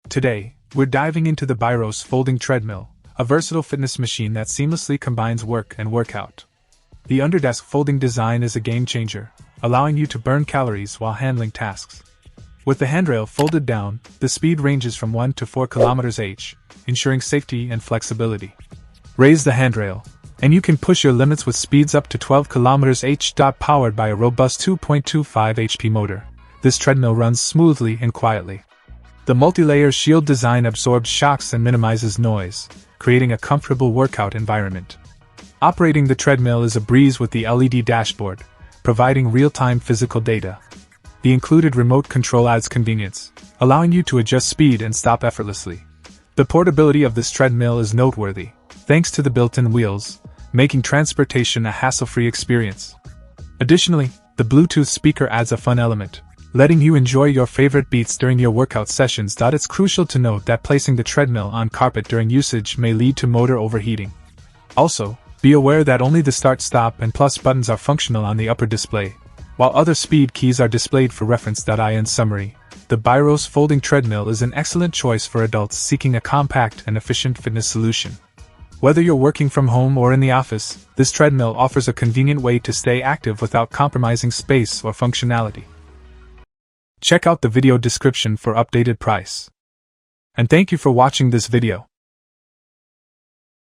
Today, we're diving into the Byroce folding treadmill, a versatile fitness machine that seamlessly combines work and workout. The underdesk folding design is a game changer, allowing you to burn calories while handling tasks. With the handrail folded down, the speed ranges from 1 to 4 km/h, ensuring safety and flexibility. Raise the handrail, and you can push your limits with speeds up to 12 km/h. Powered by a robust 2.25 HP motor, this treadmill runs smoothly and quietly. The multi-layer shield design absorbs shocks and minimizes noise, creating a comfortable workout environment. Operating the treadmill is a breeze with the LED dashboard, providing real-time physical data. The included remote control adds convenience, allowing you to adjust speed and stop effortlessly. The portability of this treadmill is noteworthy, thanks to the built-in wheels, making transportation a hassle-free experience. Additionally, the Bluetooth speaker adds a fun element, letting you enjoy your favorite beats during your workout sessions. It's crucial to note that placing the treadmill on carpet during usage may lead to motor overheating. Also, be aware that only the start, stop, and plus buttons are functional on the upper display, while other speed keys are displayed for reference. In summary, the Byroce folding treadmill is an excellent choice for adults seeking a compact and efficient fitness solution. Whether you're working from home or in the office, this treadmill offers a convenient way to stay active without compromising space or functionality. Check out the video description for updated price. And thank you for watching this video.